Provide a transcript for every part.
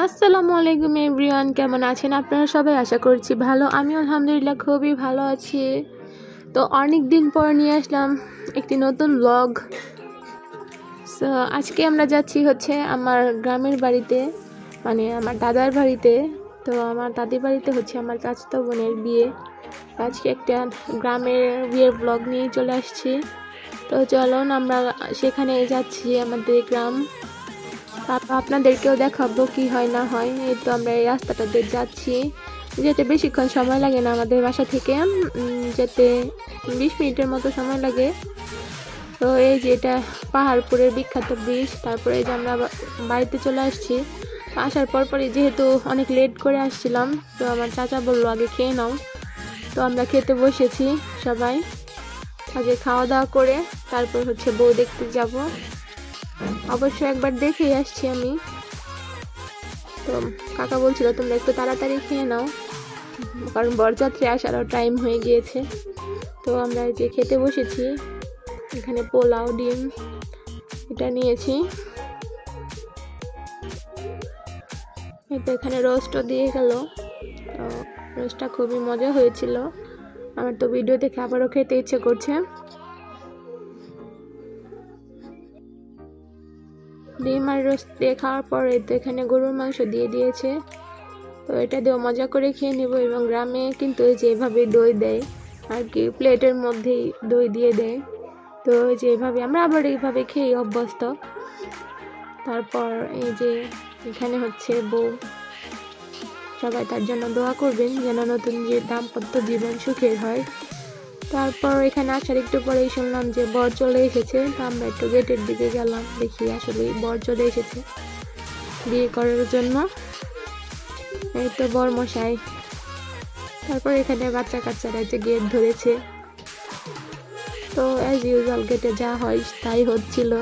আসসালামু আলাইকুম এভরিওয়ান, কেমন আছেন আপনারা সবাই? আশা করছি ভালো। আমি আলহামদুলিল্লাহ খুবই ভালো আছি। তো অনেক দিন পর নিয়ে আসলাম একটি নতুন ব্লগ। সো আজকে আমরা যাচ্ছি হচ্ছে আমার গ্রামের বাড়িতে, মানে আমার দাদার বাড়িতে। তো আমার দাদির বাড়িতে হচ্ছে আমার চাচাতো বোনের বিয়ে। আজকে একটা গ্রামের বিয়ের ব্লগ নিয়ে চলে আসছি। তো চলুন আমরা সেখানে যাচ্ছি, আমাদের গ্রাম। আপনাদেরকেও দেখাবো কি হয় না হয়। এই তো আমরা এই রাস্তাটাতে যাচ্ছি, যেতে বেশিক্ষণ সময় লাগে না, আমাদের বাসা থেকে যেতে 20 মিনিটের মতো সময় লাগে। তো এই যে এটা পাহাড়পুরের বিখ্যাত ব্রিজ। তারপরে এই যে আমরা বাড়িতে চলে আসছি। আসার পরপরই যেহেতু অনেক লেট করে আসছিলাম, তো আমার চাচা বললো আগে খেয়ে নাও। তো আমরা খেতে বসেছি সবাই। আগে খাওয়া দাওয়া করে তারপর হচ্ছে বউ দেখতে যাব। অবশ্য একবার দেখেই আসছি আমি। তো কাকা বলছিল তোমরা একটু তাড়াতাড়ি খেয়ে নাও, কারণ বরযাত্রী আসারও টাইম হয়ে গিয়েছে। তো আমরা যে খেতে বসেছি, এখানে পোলাও ডিম এটা নিয়েছি। তো এখানে রোস্টও দিয়ে গেল। তো রোস্টটা খুবই মজা হয়েছিল। আমার তো ভিডিও দেখে আবারও খেতে ইচ্ছে করছে। ডিম আর রোস্ট দিয়ে খাওয়ার পরে তো এখানে গরুর মাংস দিয়ে দিয়েছে। তো এটা দিয়েও মজা করে খেয়ে নেব। এবং গ্রামে কিন্তু এই যে এভাবে দই দেয় আর কি, প্লেটের মধ্যেই দই দিয়ে দেয়। তো এই যে এভাবে আমরা আবার এইভাবে খেয়ে অভ্যস্ত। তারপর এই যে এখানে হচ্ছে বউ, সবাই তার জন্য দোয়া করবেন যেন নতুন যে দাম্পত্য জীবন সুখের হয়। তারপর এখানে আসার একটু পরেই শুনলাম যে বর চলে এসেছে। তো আমরা একটু গেটের দিকে গেলাম, দেখি আসলে বর চলে এসেছে বিয়ে করার জন্য। এই তো বর মশাই। তারপর এখানে বাচ্চা কাচ্চারা যে গেট ধরেছে। তো অ্যাজ ইউজুয়াল গেটে যা হয় তাই হচ্ছিল।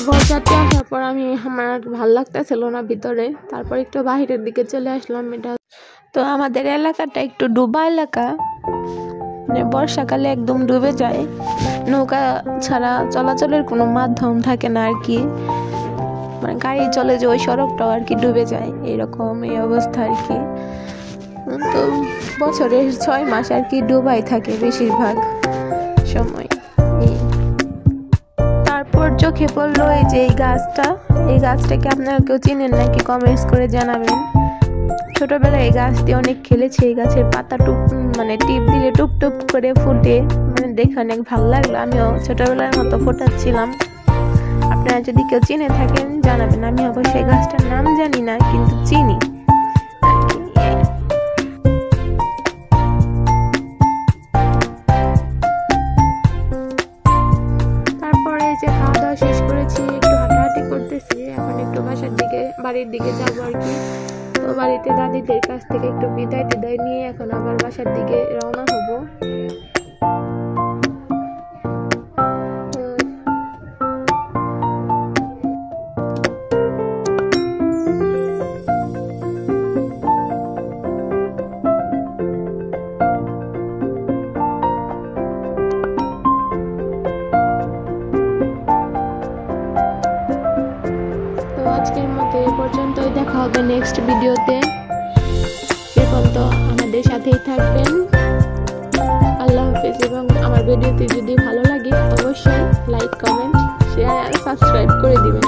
বরযাত্রী আসার পর আমার ভালো লাগতেছিল না ভিতরে। তারপর একটু বাহিরের দিকে চলে আসলাম। এটা তো আমাদের এলাকাটা একটু ডুবা এলাকা, মানে বর্ষাকালে একদম ডুবে যায়। নৌকা ছাড়া চলাচলের কোনো মাধ্যম থাকে না আর কি, মানে গাড়ি চলে যে ওই সড়কটাও আর কি ডুবে যায়, এরকম এই অবস্থা আর কি। তো বছরের 6 মাস আর কি ডুবাই থাকে বেশিরভাগ সময়। তারপর চোখে পড়লো এই যে এই গাছটাকে আপনারা কেউ চিনেন নাকি কমেন্টস করে জানাবেন। ছোটবেলায় এই গাছটি অনেক খেলেছে। এই গাছের পাতা মানে টিপ দিলে টুপ টুপ করে ফুটে, মানে দেখে অনেক ভালো লাগলো। আমিও ছোটবেলার মতো ফোটাচ্ছিলাম। আপনারা যদি কেউ চিনে থাকেন জানাবেন। আমি অবশ্যই গাছটার নাম জানি না, কিন্তু চিনি। তারপরে যে খাওয়া দাওয়া শেষ করেছি, একটু হাঁটাহাঁটি করতেছি। এখন একটু বাড়ির দিকে যাবো আর কি। তো বাড়িতে দাদিদের কাছ থেকে একটু বিদায় টিদায় নিয়ে এখন আবার বাসার দিকে রওনা হব। আজকের মতো এ পর্যন্তই, দেখা হবে নেক্সট ভিডিওতে। সে পর্যন্ত আমাদের সাথেই থাকবেন। আল্লাহ হাফেজ। এবং আমার ভিডিওটি যদি ভালো লাগে অবশ্যই লাইক, কমেন্ট, শেয়ার আর সাবস্ক্রাইব করে দিবেন।